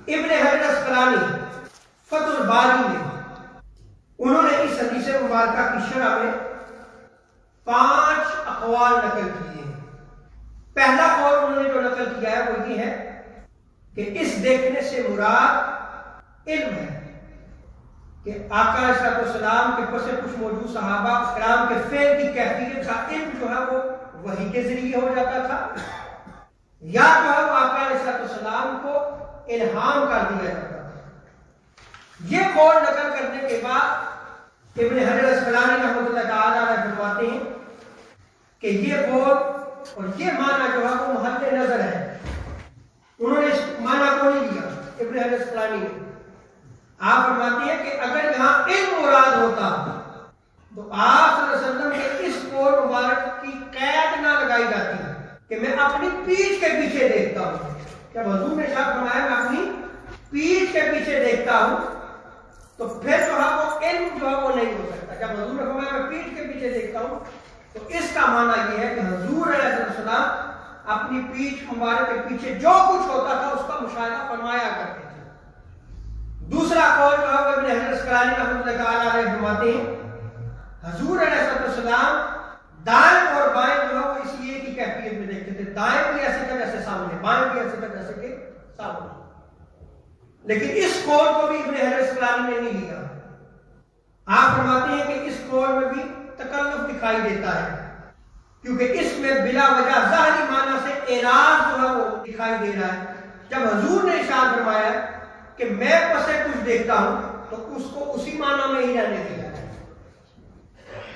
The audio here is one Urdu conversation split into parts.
ابن حجر اسقلانی فتح الباری میں انہوں نے اس حدیث مبارکہ کی شرح میں 5 اقوال نقل کیے ہیں۔ پہلا قول انہوں نے جو نقل کیا ہے وہ یہ ہے کہ اس دیکھنے سے مراد علم ہے کہ آقا علیہ الصلوۃ والسلام کے پس کچھ موجود صحابہ کرام کے فعل کی کیفیت کا علم جو ہے وہ وحی کے ذریعے ہو جاتا تھا، یا جو ہے وہ آقا علیہ الصلوۃ والسلام کو الہام کر دیا جاتا تھا۔ یہ قول نقل کرنے کے بعد ابن حجر اسقلانی رحمۃ اللہ تعالی علیہ فرماتے ہیں کہ یہ قول اور یہ معنی جو ہے وہ محل نظر ہے، انہوں نے اس معنی کو نہیں لیا ابن حجر اسقلانی نے۔ آپ فرماتے ہیں کہ اگر یہاں علم مراد ہوتا تو آپ صلی اللہ علیہ وسلم کے اس قول مبارک کی قید نہ لگائی جاتی کہ میں اپنی پیٹھ کے پیچھے دیکھتا ہوں۔ جب حضور نے ارشاد فرمایا میں اپنی پیٹھ کے پیچھے دیکھتا ہوں تو پھر جو ہے وہ علم جو ہے وہ نہیں ہو سکتا۔ جب حضور نے فرمایا میں پیٹھ کے پیچھے دیکھتا ہوں تو اس کا معنی یہ ہے کہ حضور علیہ السلام اپنی پیٹھ مبارک کے پیچھے جو کچھ ہوتا تھا اس کا مشاہدہ فرمایا کرتے تھے۔ دوسرا قول جو ہے وہ ابن حجر اسقلانی رحمۃ اللہ تعالی علیہ فرماتے ہیں حضور علیہ السلام دائیں اور بائیں جو ہے وہ اس لیے کی کیفیت میں دیکھتے تھے، دائیں بھی ایسے تھا جیسے سامنے، بائیں بھی ایسے تھا جیسے کہ سامنے۔ لیکن اس قول کو بھی ابن حجر اسقلانی نے نہیں لیا۔ آپ فرماتے ہیں کہ اس قول میں بھی تکلف دکھائی دیتا ہے کیونکہ اس میں بلا وجہ ظاہری معنی سے اعراض جو ہے وہ دکھائی دے رہا ہے۔ جب حضور نے ارشاد فرمایا کہ میں پسے کچھ دیکھتا ہوں تو اس کو اسی معنی میں ہی رہنے دیا ہے۔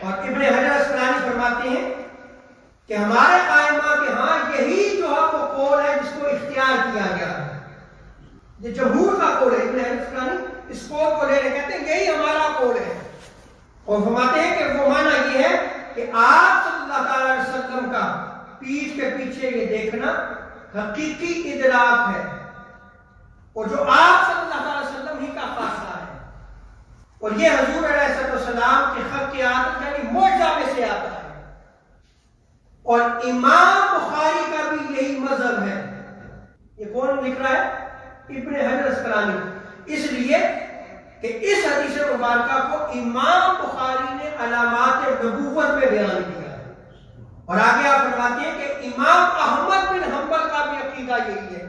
اور ابن حجر اسقلانی فرماتے ہیں کہ ہمارے قائمہ کہ ہاں یہی جو ہے وہ قول ہے جس کو اختیار کیا گیا ہے، یہ جمہور کا قول ہے۔ ابن حجر اسقلانی اس قول کو لے رہے کہتے ہیں یہی ہمارا قول ہے، اور فرماتے ہیں کہ وہ معنی یہ ہے کہ آپ صلی اللہ تعالی علیہ وسلم کا پیٹھ کے پیچھے یہ دیکھنا حقیقی ادراک ہے، اور جو آپ صلی اللہ علیہ وسلم ہی کا خاصہ ہے، اور یہ حضور علیہ السلام کے خلقیات یعنی معجزہ میں سے آتا ہے۔ اور امام بخاری کا بھی یہی مذہب ہے۔ یہ کون لکھ رہا ہے؟ ابن حجر اسقلانی۔ اس لیے کہ اس حدیث مبارکہ کو امام بخاری نے علامات نبوت میں بیان کیا ہے، اور آگے آپ فرماتے ہیں کہ امام احمد بن حنبل کا بھی عقیدہ یہی ہے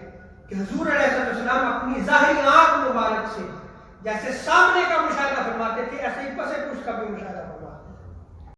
کہ حضور علیہ السلام اپنی ظاہری آنکھ مبارک سے جیسے سامنے کا مشاہدہ فرماتے تھے ایسے ہی پس کچھ کا بھی مشاہدہ